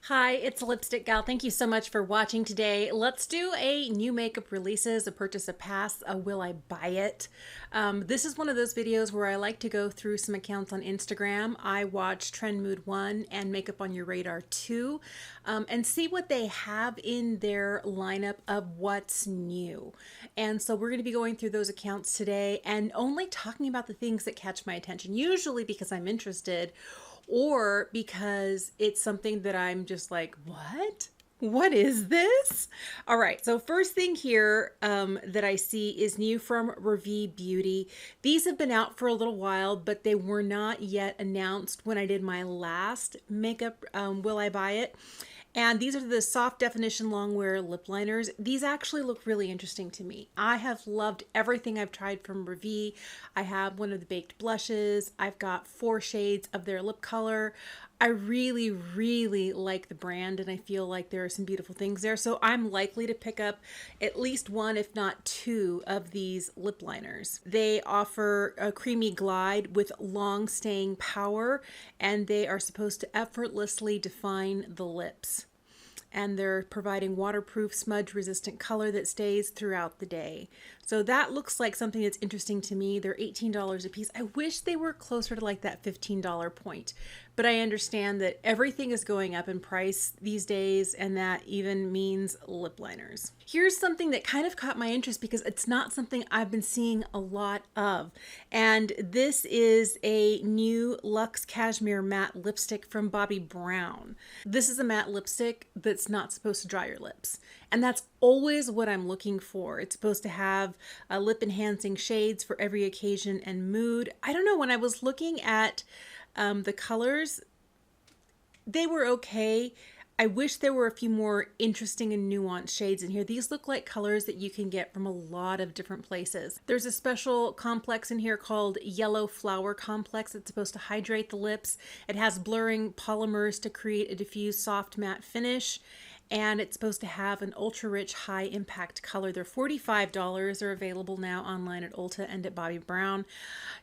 Hi, it's Lipstick Gal. Thank you so much for watching today. Let's do a new makeup releases, a purchase, a pass, a will I buy it. This is one of those videos where I like to go through some accounts on Instagram. I watch Trend Mood 1 and Makeup on Your Radar 2 and see what they have in their lineup of what's new. And so we're going to be going through those accounts today and only talking about the things that catch my attention, usually because I'm interested or because it's something that I'm just like, what? What is this? All right, so first thing here that I see is new from Rav Beauty. These have been out for a little while, but they were not yet announced when I did my last makeup Will I Buy It? And these are the soft definition long wear lip liners. These actually look really interesting to me. I have loved everything I've tried from Rav. I have one of the baked blushes. I've got 4 shades of their lip color. I really, really like the brand and I feel like there are some beautiful things there. So I'm likely to pick up at least 1, if not 2 of these lip liners. They offer a creamy glide with long staying power and they are supposed to effortlessly define the lips. And they're providing waterproof, smudge-resistant color that stays throughout the day. So that looks like something that's interesting to me. They're $18 a piece. I wish they were closer to like that $15 point. But I understand that everything is going up in price these days, and that even means lip liners. Here's something that kind of caught my interest because it's not something I've been seeing a lot of. And this is a new Luxe Cashmere Matte Lipstick from Bobbi Brown. This is a matte lipstick that's not supposed to dry your lips. And that's always what I'm looking for. It's supposed to have lip enhancing shades for every occasion and mood. I don't know, when I was looking at the colors, they were okay. I wish there were a few more interesting and nuanced shades in here. These look like colors that you can get from a lot of different places. There's a special complex in here called Yellow Flower Complex. It's supposed to hydrate the lips. It has blurring polymers to create a diffused soft matte finish. And it's supposed to have an ultra rich high impact color. They're $45. They're available now online at Ulta and at Bobbi Brown.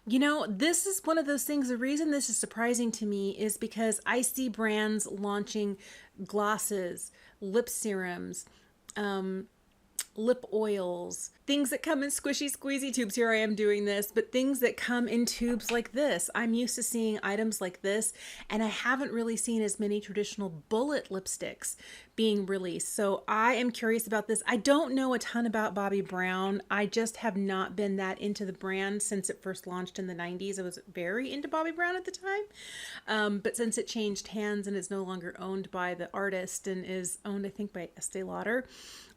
You know, this is one of those things. The reason this is surprising to me is because I see brands launching glosses, lip serums, lip oils, things that come in squishy squeezy tubes. Here I am doing this, but things that come in tubes like this. I'm used to seeing items like this, and I haven't really seen as many traditional bullet lipsticks being released. So I am curious about this. I don't know a ton about Bobbi Brown. I just have not been that into the brand since it first launched in the 90s. I was very into Bobbi Brown at the time. But since it changed hands and is no longer owned by the artist and is owned, I think, by Estee Lauder,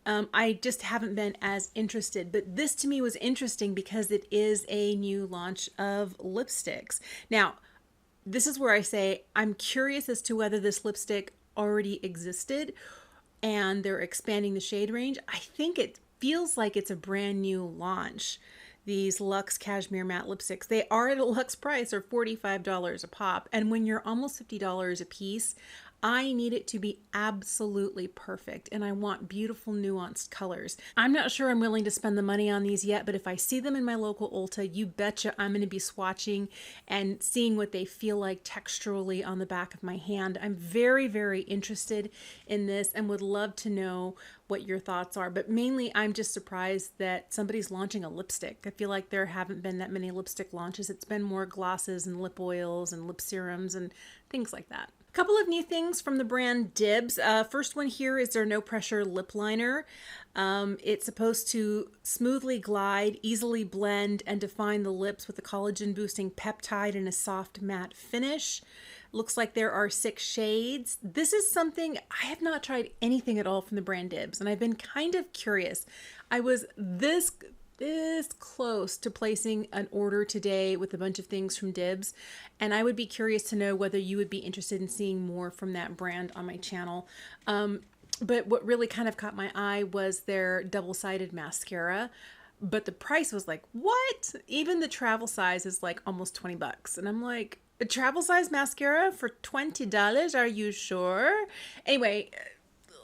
I just haven't been as interested. But this to me was interesting because it is a new launch of lipsticks. Now, this is where I say I'm curious as to whether this lipstick already existed and they're expanding the shade range. I think it feels like it's a brand new launch. These Luxe Cashmere Matte Lipsticks, they are at a luxe price, or $45 a pop. And when you're almost $50 a piece, I need it to be absolutely perfect, and I want beautiful nuanced colors. I'm not sure I'm willing to spend the money on these yet, but if I see them in my local Ulta, you betcha I'm going to be swatching and seeing what they feel like texturally on the back of my hand. I'm very, very interested in this and would love to know what your thoughts are, but mainly I'm just surprised that somebody's launching a lipstick. I feel like there haven't been that many lipstick launches. It's been more glosses and lip oils and lip serums and things like that. Couple of new things from the brand Dibs. First one here is their no pressure lip liner. It's supposed to smoothly glide, easily blend, and define the lips with a collagen boosting peptide and a soft matte finish. Looks like there are 6 shades. This is something I have not tried anything at all from the brand Dibs, and I've been kind of curious. I was this close to placing an order today with a bunch of things from Dibs, and I would be curious to know whether you would be interested in seeing more from that brand on my channel. But what really kind of caught my eye was their double-sided mascara, but the price was like, what? Even the travel size is like almost 20 bucks, and I'm like, a travel size mascara for $20? Are you sure? Anyway,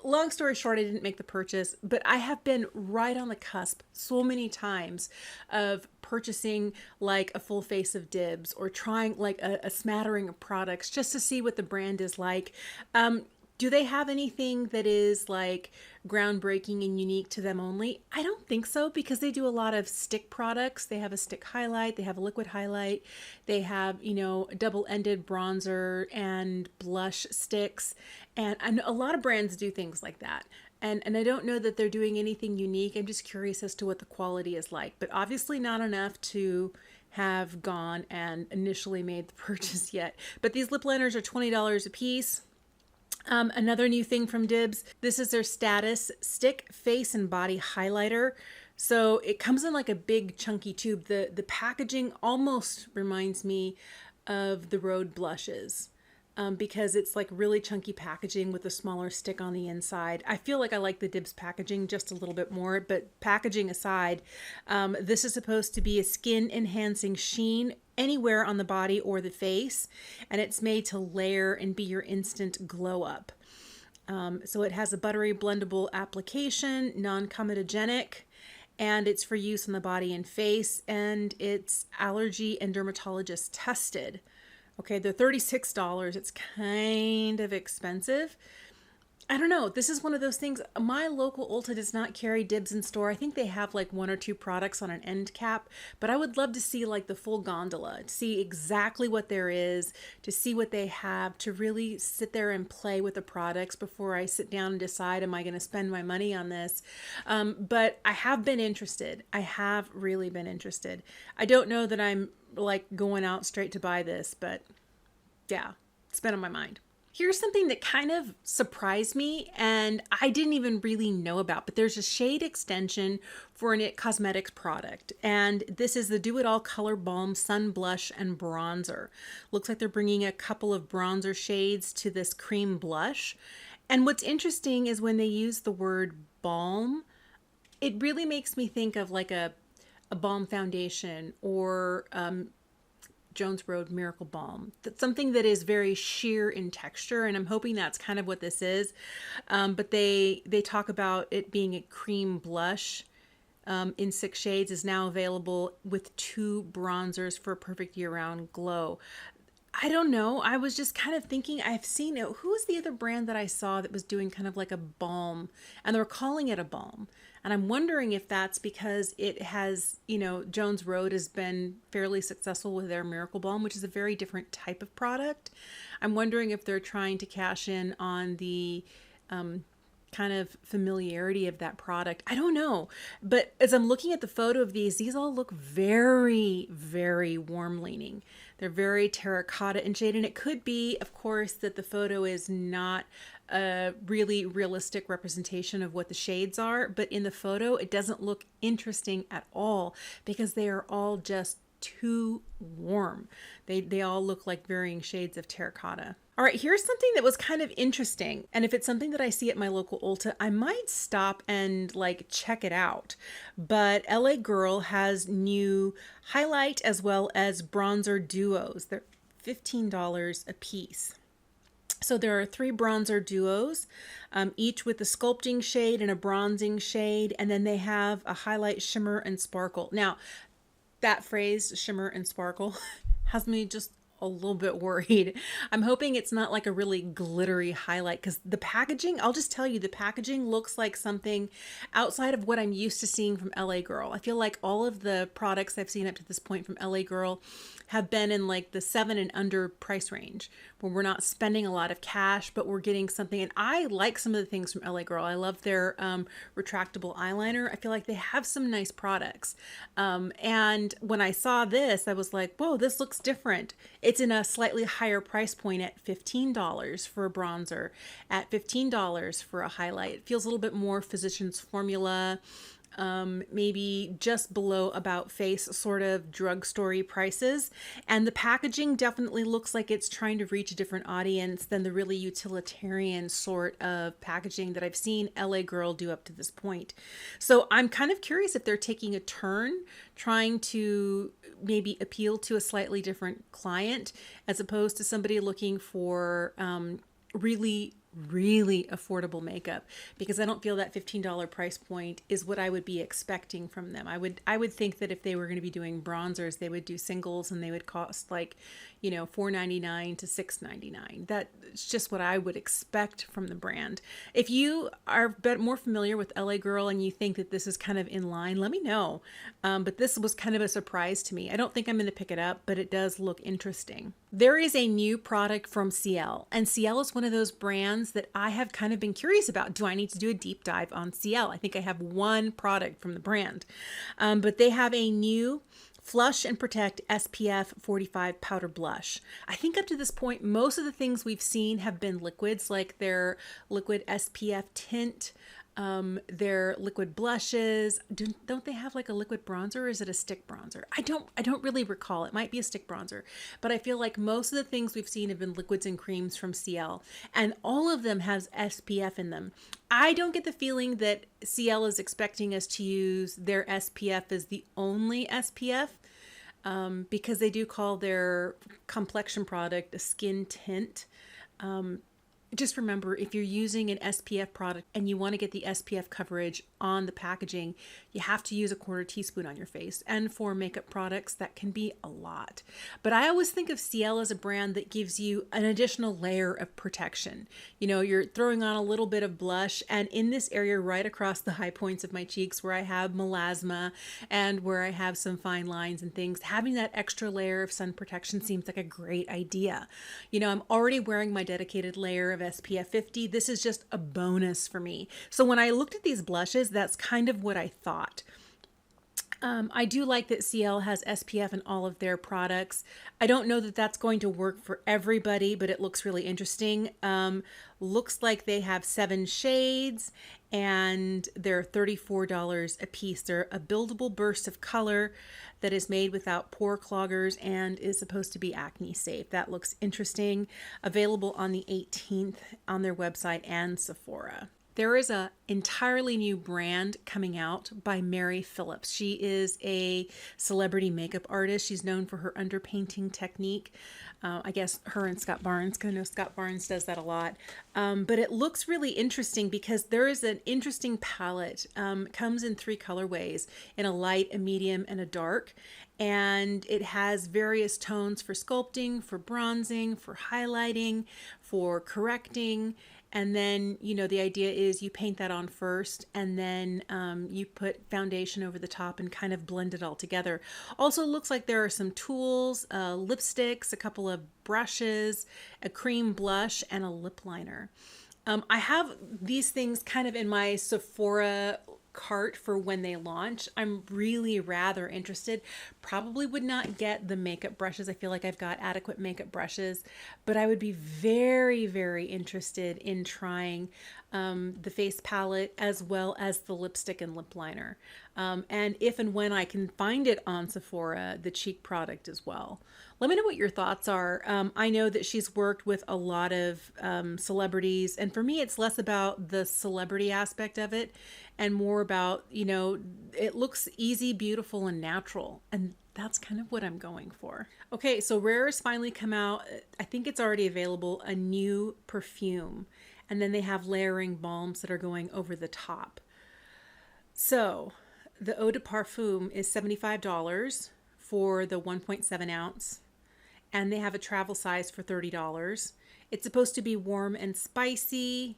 long story short, I didn't make the purchase, but I have been right on the cusp so many times of purchasing like a full face of Dibs or trying like a smattering of products just to see what the brand is like. Do they have anything that is like groundbreaking and unique to them only? I don't think so, because they do a lot of stick products. They have a stick highlight, they have a liquid highlight, they have, you know, double-ended bronzer and blush sticks. And I know a lot of brands do things like that. And I don't know that they're doing anything unique. I'm just curious as to what the quality is like, but obviously not enough to have gone and initially made the purchase yet. But these lip liners are $20 a piece. Another new thing from Dibs, this is their Status Stick Face and Body Highlighter. So it comes in like a big chunky tube. The packaging almost reminds me of the Rhode blushes. Because it's like really chunky packaging with a smaller stick on the inside. I feel like I like the Dibs packaging just a little bit more, but packaging aside, this is supposed to be a skin enhancing sheen anywhere on the body or the face, and it's made to layer and be your instant glow up. So it has a buttery blendable application, non-comedogenic, and it's for use on the body and face, and it's allergy and dermatologist tested. Okay, they're $36. It's kind of expensive. I don't know. This is one of those things. My local Ulta does not carry Dibs in store. I think they have like 1 or 2 products on an end cap, but I would love to see like the full gondola, to see exactly what there is, to see what they have, to really sit there and play with the products before I sit down and decide, am I going to spend my money on this? But I have been interested. I have really been interested. I don't know that I'm like going out straight to buy this, but yeah, it's been on my mind. Here's something that kind of surprised me and I didn't even really know about, but there's a shade extension for an IT Cosmetics product. And this is the Do It All Color Balm Sun Blush and Bronzer. Looks like they're bringing a couple of bronzer shades to this cream blush. And what's interesting is when they use the word balm, it really makes me think of like a balm foundation or Jones Road Miracle Balm. That's something that is very sheer in texture, and I'm hoping that's kind of what this is. But they talk about it being a cream blush in 6 shades, is now available with 2 bronzers for a perfect year-round glow. I don't know. I was just kind of thinking, I've seen it. Who was the other brand that I saw that was doing kind of like a balm, and they were calling it a balm? And I'm wondering if that's because it has, you know, Jones Road has been fairly successful with their Miracle Balm, which is a very different type of product. I'm wondering if they're trying to cash in on the kind of familiarity of that product. I don't know. But as I'm looking at the photo of these all look very, very warm leaning. They're very terracotta in shade. And it could be, of course, that the photo is not a really realistic representation of what the shades are. But in the photo, it doesn't look interesting at all because they are all just too warm. They all look like varying shades of terracotta. All right, here's something that was kind of interesting. And if it's something that I see at my local Ulta, I might stop and like check it out. But LA Girl has new highlight as well as bronzer duos. They're $15 a piece. So there are 3 bronzer duos, each with a sculpting shade and a bronzing shade. And then they have a highlight, shimmer, and sparkle. Now, that phrase, shimmer and sparkle, has me just a little bit worried. I'm hoping it's not like a really glittery highlight, because the packaging, I'll just tell you, the packaging looks like something outside of what I'm used to seeing from LA Girl. I feel like all of the products I've seen up to this point from LA Girl have been in like the $7 and under price range, where we're not spending a lot of cash, but we're getting something. And I like some of the things from LA Girl. I love their retractable eyeliner. I feel like they have some nice products. And when I saw this, I was like, whoa, this looks different. It's in a slightly higher price point at $15 for a bronzer, at $15 for a highlight. It feels a little bit more Physicians Formula, maybe just below About Face sort of drugstore prices. And the packaging definitely looks like it's trying to reach a different audience than the really utilitarian sort of packaging that I've seen LA Girl do up to this point. So I'm kind of curious if they're taking a turn, trying to maybe appeal to a slightly different client, as opposed to somebody looking for really really affordable makeup, because I don't feel that $15 price point is what I would be expecting from them. I would think that if they were going to be doing bronzers, they would do singles and they would cost like, $4.99 to $6.99. That's just what I would expect from the brand. If you are a bit more familiar with LA Girl and you think that this is kind of in line, let me know. But this was kind of a surprise to me. I don't think I'm going to pick it up, but it does look interesting. There is a new product from CL, and CL is one of those brands that I have kind of been curious about. Do I need to do a deep dive on CL? I think I have one product from the brand, but they have a new Flush and Protect SPF 45 powder blush. I think up to this point, most of the things we've seen have been liquids, like their liquid SPF tint, their liquid blushes. Don't they have like a liquid bronzer, or is it a stick bronzer? I don't really recall. It might be a stick bronzer, but I feel like most of the things we've seen have been liquids and creams from CL, and all of them has SPF in them. I don't get the feeling that CL is expecting us to use their SPF as the only SPF, because they do call their complexion product a skin tint. Just remember, if you're using an SPF product and you want to get the SPF coverage on the packaging, you have to use a 1/4 teaspoon on your face. And for makeup products, that can be a lot. But I always think of CL as a brand that gives you an additional layer of protection. You're throwing on a little bit of blush, and in this area right across the high points of my cheeks where I have melasma and where I have some fine lines and things, having that extra layer of sun protection seems like a great idea. I'm already wearing my dedicated layer of SPF 50. This is just a bonus for me. So when I looked at these blushes, that's kind of what I thought. I do like that CL has SPF in all of their products. I don't know that that's going to work for everybody, but it looks really interesting. Looks like they have 7 shades and they're $34 a piece. They're a buildable burst of color that is made without pore cloggers and is supposed to be acne safe. That looks interesting. Available on the 18th on their website and Sephora. There is an entirely new brand coming out by Mary Phillips. She is a celebrity makeup artist. She's known for her underpainting technique. I guess her and Scott Barnes, because I know Scott Barnes does that a lot. But it looks really interesting because there is an interesting palette. Comes in 3 colorways, in a light, a medium, and a dark. And it has various tones for sculpting, for bronzing, for highlighting, for correcting. And then, the idea is you paint that on first, and then you put foundation over the top and kind of blend it all together. Also looks like there are some tools, lipsticks, a couple of brushes, a cream blush, and a lip liner. I have these things kind of in my Sephora cart for when they launch. I'm really rather interested. Probably would not get the makeup brushes. I feel like I've got adequate makeup brushes, but I would be very, very interested in trying the face palette as well as the lipstick and lip liner. And if and when I can find it on Sephora, the cheek product as well. Let me know what your thoughts are. I know that she's worked with a lot of celebrities, and for me, it's less about the celebrity aspect of it and more about, it looks easy, beautiful, and natural. And that's kind of what I'm going for. Okay, so Rare has finally come out. I think it's already available, a new perfume. And then they have layering balms that are going over the top. So the eau de parfum is $75 for the 1.7 ounce. And they have a travel size for $30. It's supposed to be warm and spicy.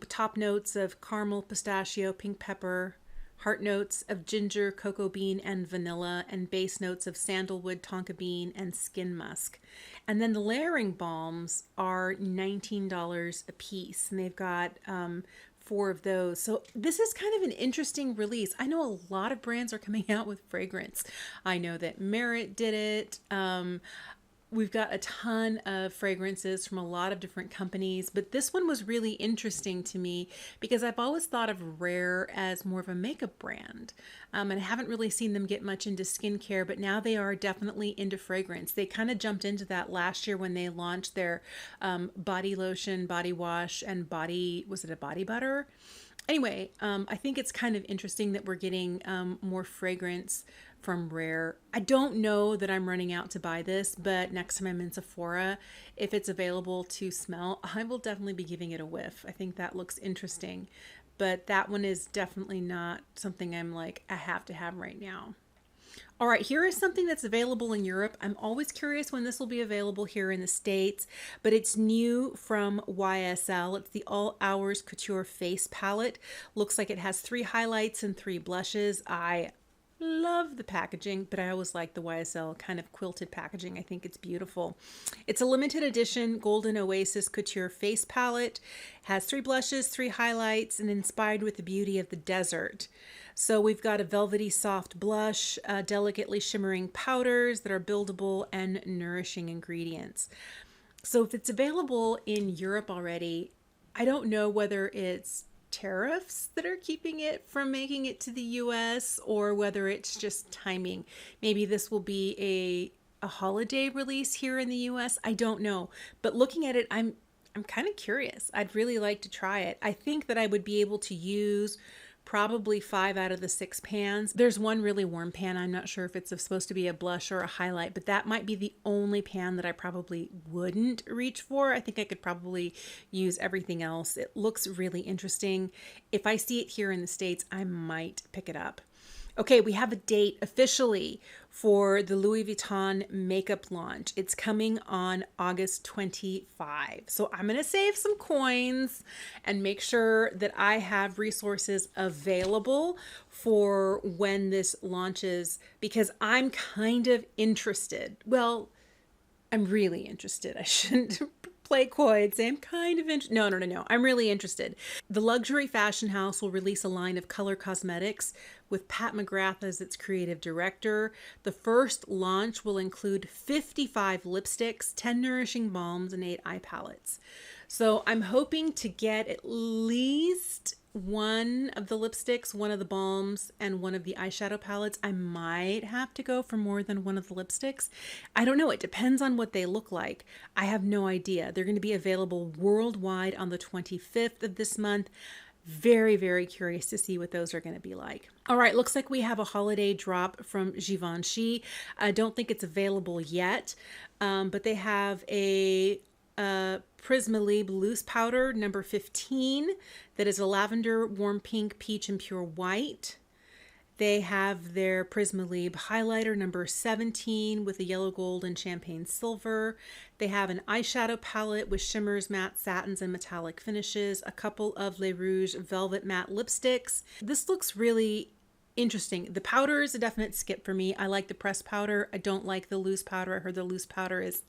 Top notes of caramel, pistachio, pink pepper, heart notes of ginger, cocoa bean, and vanilla, and base notes of sandalwood, tonka bean, and skin musk. And then the layering balms are $19 a piece, and they've got 4 of those. So this is kind of an interesting release. I know a lot of brands are coming out with fragrance. I know that Merit did it. We've got a ton of fragrances from a lot of different companies, but this one was really interesting to me because I've always thought of Rare as more of a makeup brand, and I haven't really seen them get much into skincare, but now they are definitely into fragrance. They kind of jumped into that last year when they launched their body lotion, body wash, and was it a body butter? Anyway, I think it's kind of interesting that we're getting more fragrance from Rare. I don't know that I'm running out to buy this, but next time I'm in Sephora, if it's available to smell, I will definitely be giving it a whiff. I think that looks interesting, but that one is definitely not something I'm like, I have to have right now. All right, here is something that's available in Europe. I'm always curious when this will be available here in the States, but it's new from YSL. It's the All Hours Couture Face Palette. Looks like it has 3 highlights and 3 blushes. I love the packaging, but I always like the YSL kind of quilted packaging. I think it's beautiful. It's a limited edition Golden Oasis Couture Face Palette. Has 3 blushes, 3 highlights, and inspired with the beauty of the desert. So we've got a velvety soft blush, delicately shimmering powders that are buildable and nourishing ingredients. So if it's available in Europe already, I don't know whether it's tariffs that are keeping it from making it to the US or whether it's just timing. Maybe this will be a holiday release here in the US. I don't know. But looking at it, I'm kind of curious. I'd really like to try it. I think that I would be able to use probably 5 out of the 6 pans. There's one really warm pan. I'm not sure if it's supposed to be a blush or a highlight, but that might be the only pan that I probably wouldn't reach for. I think I could probably use everything else. It looks really interesting. If I see it here in the States, I might pick it up. Okay, we have a date officially for the Louis Vuitton makeup launch. It's coming on August 25. So I'm going to save some coins and make sure that I have resources available for when this launches because I'm kind of interested. Well, I'm really interested. I shouldn't play coy and say I'm kind of interested. No. I'm really interested. The luxury fashion house will release a line of color cosmetics with Pat McGrath as its creative director. The first launch will include 55 lipsticks, 10 nourishing balms, and 8 eye palettes. So I'm hoping to get at least one of the lipsticks, one of the balms, and one of the eyeshadow palettes. I might have to go for more than one of the lipsticks. I don't know. It depends on what they look like. I have no idea. They're going to be available worldwide on the 25th of this month. Very, very curious to see what those are going to be like. All right, looks like we have a holiday drop from Givenchy. I don't think it's available yet, but they have a Prismaline loose powder number 15 that is a lavender, warm pink, peach, and pure white. They have their Prismaline highlighter number 17 with a yellow gold and champagne silver. They have an eyeshadow palette with shimmers, matte satins, and metallic finishes. A couple of Le Rouge velvet matte lipsticks. This looks really interesting. The powder is a definite skip for me. I like the pressed powder. I don't like the loose powder. I heard the loose powder is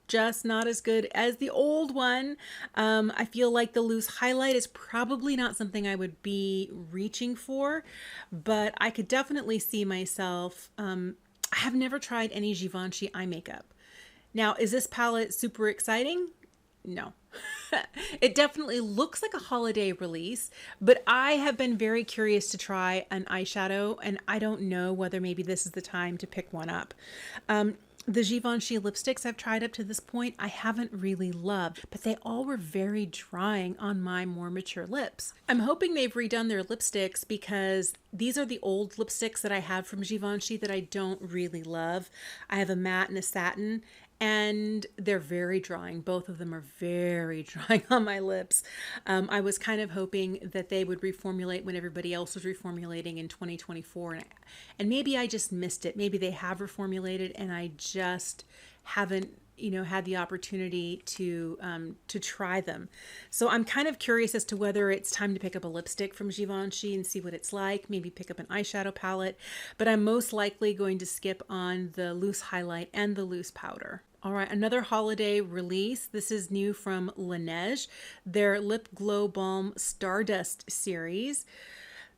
just not as good as the old one. I feel like the loose highlight is probably not something I would be reaching for, but I could definitely see myself. I have never tried any Givenchy eye makeup. Now, is this palette super exciting? No. It definitely looks like a holiday release, but I have been very curious to try an eyeshadow, and I don't know whether maybe this is the time to pick one up. The Givenchy lipsticks I've tried up to this point, I haven't really loved, but they all were very drying on my more mature lips. I'm hoping they've redone their lipsticks because these are the old lipsticks that I have from Givenchy that I don't really love. I have a matte and a satin, and they're very drying. Both of them are very drying on my lips. I was kind of hoping that they would reformulate when everybody else was reformulating in 2024. And maybe I just missed it. Maybe they have reformulated and I just haven't, had the opportunity to try them. So I'm kind of curious as to whether it's time to pick up a lipstick from Givenchy and see what it's like, maybe pick up an eyeshadow palette, but I'm most likely going to skip on the loose highlight and the loose powder. All right, another holiday release. This is new from Lanz, their Lip Glow Balm Stardust series.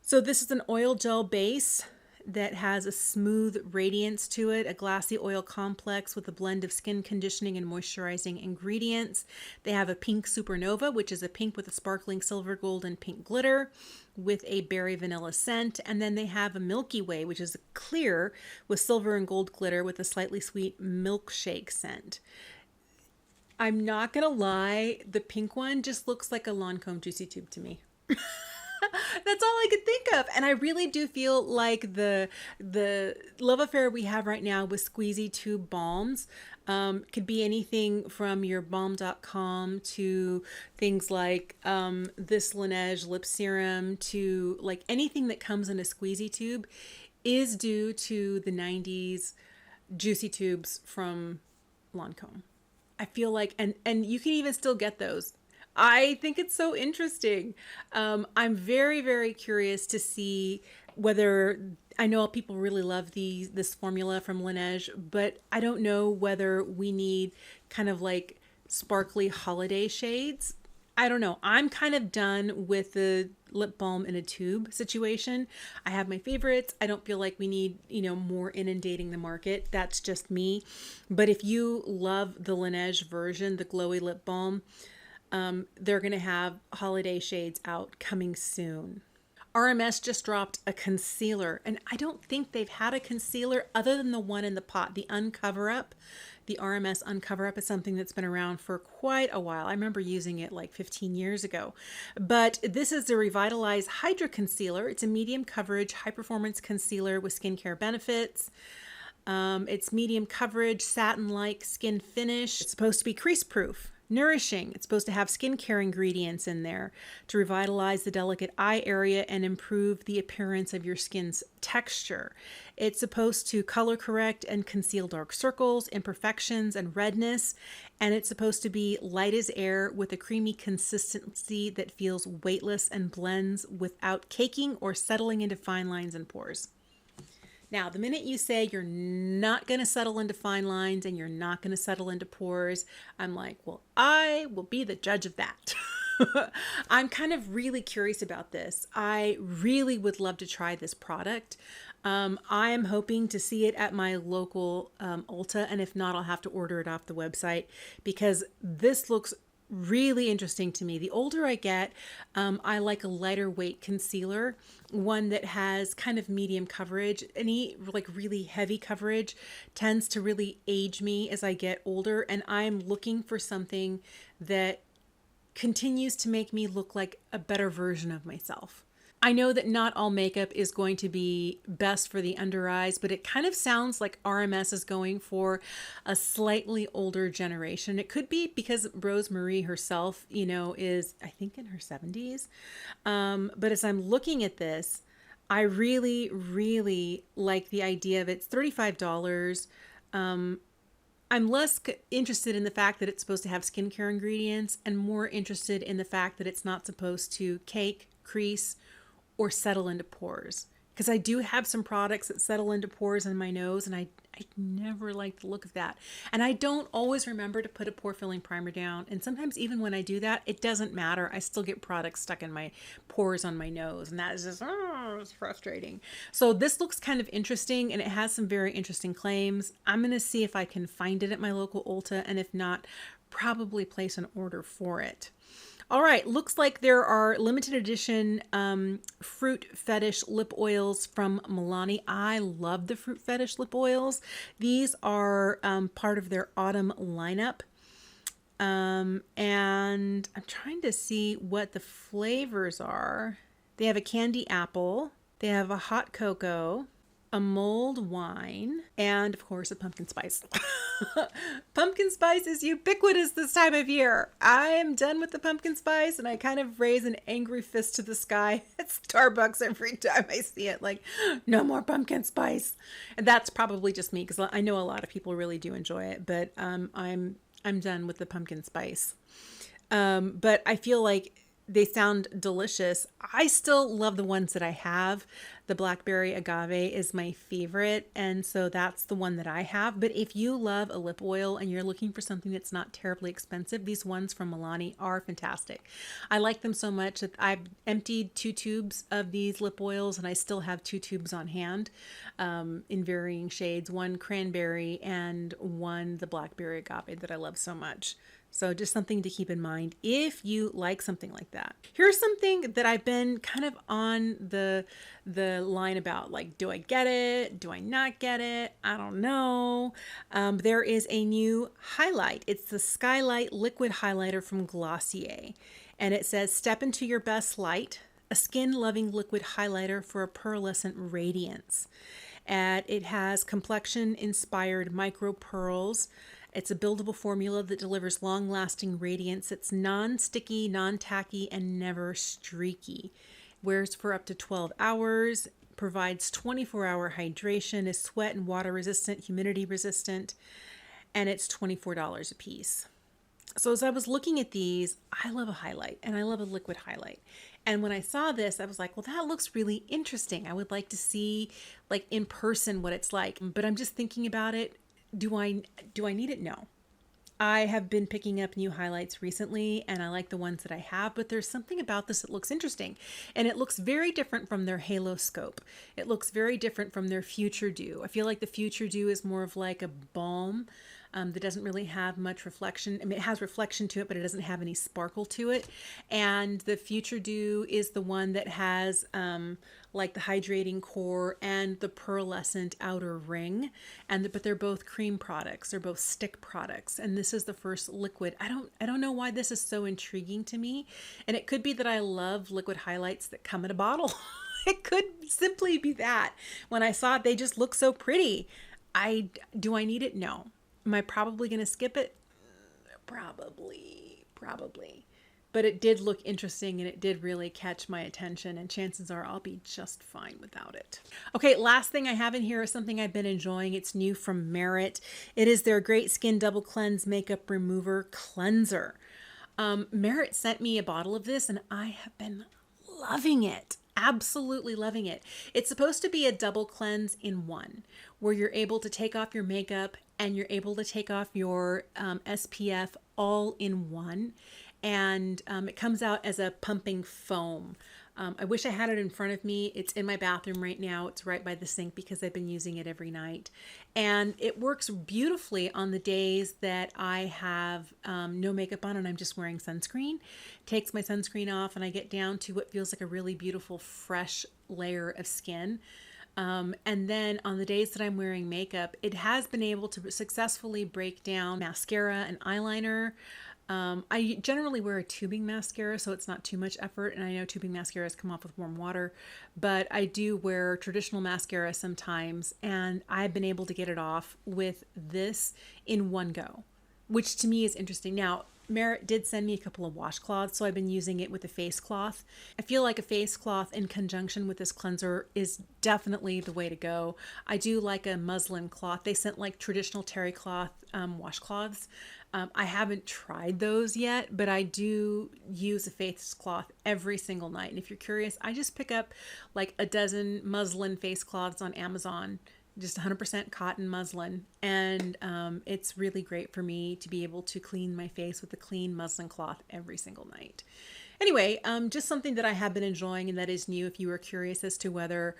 So this is an oil gel base that has a smooth radiance to it, a glassy oil complex with a blend of skin conditioning and moisturizing ingredients. They have a pink supernova, which is a pink with a sparkling silver, gold, and pink glitter with a berry vanilla scent. And then they have a Milky Way, which is clear with silver and gold glitter with a slightly sweet milkshake scent. I'm not gonna lie, the pink one just looks like a Lancome Juicy Tube to me. That's all I could think of. And I really do feel like the love affair we have right now with squeezy tube balms could be anything from your balm.com to things like this Laneige lip serum to like anything that comes in a squeezy tube is due to the 90s juicy tubes from Lancome. I feel like, and you can even still get those. I think it's so interesting. I'm very, very curious to see whether, I know people really love this formula from Laneige, but I don't know whether we need kind of like sparkly holiday shades. I don't know. I'm kind of done with the lip balm in a tube situation. I have my favorites. I don't feel like we need, more inundating the market. That's just me. But if you love the Laneige version, the glowy lip balm, they're going to have holiday shades out coming soon. RMS just dropped a concealer, and I don't think they've had a concealer other than the one in the pot, the Uncover Up. The RMS Uncover Up is something that's been around for quite a while. I remember using it like 15 years ago. But this is the Revitalize Hydra Concealer. It's a medium coverage, high performance concealer with skincare benefits. It's medium coverage, satin-like skin finish. It's supposed to be crease proof. Nourishing. It's supposed to have skincare ingredients in there to revitalize the delicate eye area and improve the appearance of your skin's texture. It's supposed to color correct and conceal dark circles, imperfections, and redness. And it's supposed to be light as air with a creamy consistency that feels weightless and blends without caking or settling into fine lines and pores. Now, the minute you say you're not going to settle into fine lines and you're not going to settle into pores, I'm like, well, I will be the judge of that. I'm kind of really curious about this. I really would love to try this product. I am hoping to see it at my local Ulta, and if not, I'll have to order it off the website because this looks really interesting to me. The older I get, I like a lighter weight concealer, one that has kind of medium coverage. Any like really heavy coverage tends to really age me as I get older, and I'm looking for something that continues to make me look like a better version of myself. I know that not all makeup is going to be best for the under eyes, but it kind of sounds like RMS is going for a slightly older generation. It could be because Rosemarie herself, is, I think, in her 70s. But as I'm looking at this, I really, really like the idea of it's $35. I'm less interested in the fact that it's supposed to have skincare ingredients and more interested in the fact that it's not supposed to cake, crease, or settle into pores. Because I do have some products that settle into pores in my nose, and I never like the look of that. And I don't always remember to put a pore filling primer down. And sometimes even when I do that, it doesn't matter. I still get products stuck in my pores on my nose. And that is just, it's frustrating. So this looks kind of interesting, and it has some very interesting claims. I'm going to see if I can find it at my local Ulta. And if not, probably place an order for it. All right, looks like there are limited edition Fruit Fetish lip oils from Milani. I love the Fruit Fetish lip oils. These are part of their autumn lineup. And I'm trying to see what the flavors are. They have a candy apple. They have a hot cocoa, a mulled wine, and of course a pumpkin spice. Pumpkin spice is ubiquitous this time of year. I am done with the pumpkin spice, and I kind of raise an angry fist to the sky at Starbucks every time I see it, like, no more pumpkin spice. And that's probably just me, because I know a lot of people really do enjoy it, but I'm done with the pumpkin spice. But I feel like they sound delicious. I still love the ones that I have. The blackberry agave is my favorite, and so that's the one that I have. But if you love a lip oil and you're looking for something that's not terribly expensive, these ones from Milani are fantastic. I like them so much that I've emptied 2 tubes of these lip oils, and I still have 2 tubes on hand in varying shades, one cranberry and one the blackberry agave that I love so much. So just something to keep in mind if you like something like that. Here's something that I've been kind of on the line about, like, do I get it? Do I not get it? I don't know. There is a new highlight. It's the Skylight Liquid Highlighter from Glossier. And it says, step into your best light. a skin-loving liquid highlighter for a pearlescent radiance. And it has complexion-inspired micro pearls. It's a buildable formula that delivers long-lasting radiance. It's non-sticky, non-tacky, and never streaky. Wears for up to 12 hours. Provides 24-hour hydration. Is sweat and water resistant, humidity resistant, and it's $24 a piece. So as I was looking at these, I love a highlight and I love a liquid highlight. And when I saw this, I was like, well, that looks really interesting. I would like to see like in person what it's like. But I'm just thinking about it. Do I need it? No. I have been picking up new highlights recently and I like the ones that I have, but there's something about this that looks interesting. And it looks very different from their Halo Scope. It looks very different from their Future Dew. I feel like the Future Dew is more of like a balm that doesn't really have much reflection. I mean, it has reflection to it, but it doesn't have any sparkle to it. And the Future Dew is the one that has like the hydrating core and the pearlescent outer ring. But they're both cream products. They're both stick products. And this is the first liquid. I don't know why this is so intriguing to me. And it could be that I love liquid highlights that come in a bottle. It could simply be that. When I saw it, they just look so pretty. Do I need it? No. Am I probably going to skip it? Probably. But it did look interesting and it did really catch my attention, and chances are I'll be just fine without it. Okay, last thing I have in here is something I've been enjoying. It's new from Merit. It is their Great Skin Double Cleanse Makeup Remover Cleanser. Merit sent me a bottle of this and I have been loving it. Absolutely loving it. It's supposed to be a double cleanse in one, where you're able to take off your makeup and you're able to take off your SPF all in one. And it comes out as a pumping foam. I wish I had it in front of me. It's in my bathroom right now. It's right by the sink because I've been using it every night. And it works beautifully on the days that I have no makeup on and I'm just wearing sunscreen. Takes my sunscreen off and I get down to what feels like a really beautiful, fresh layer of skin. And then on the days that I'm wearing makeup, it has been able to successfully break down mascara and eyeliner. I generally wear a tubing mascara, so it's not too much effort. And I know tubing mascaras come off with warm water, but I do wear traditional mascara sometimes. And I've been able to get it off with this in one go, which to me is interesting. Now, Merit did send me a couple of washcloths, so I've been using it with a face cloth. I feel like a face cloth in conjunction with this cleanser is definitely the way to go. I do like a muslin cloth. They sent like traditional terry cloth washcloths. I haven't tried those yet, but I do use a face cloth every single night. And if you're curious, I just pick up like a dozen muslin face cloths on Amazon, just 100% cotton muslin. And it's really great for me to be able to clean my face with a clean muslin cloth every single night. Anyway, just something that I have been enjoying and that is new if you were curious as to whether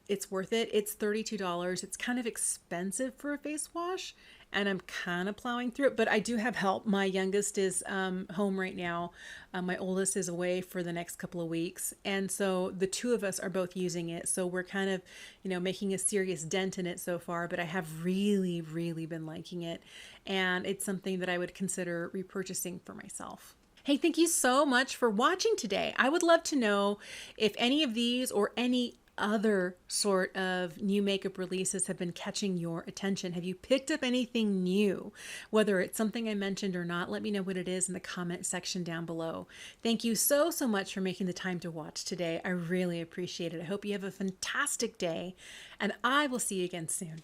it's worth it. It's $32. It's kind of expensive for a face wash and I'm kind of plowing through it, but I do have help. My youngest is home right now. My oldest is away for the next couple of weeks. And so the two of us are both using it. So we're kind of, making a serious dent in it so far, but I have really, really been liking it. And it's something that I would consider repurchasing for myself. Hey, thank you so much for watching today. I would love to know if any of these or any other sort of new makeup releases have been catching your attention. Have you picked up anything new? Whether it's something I mentioned or not, let me know what it is in the comment section down below. Thank you so much for making the time to watch today. I really appreciate it. I hope you have a fantastic day and I will see you again soon.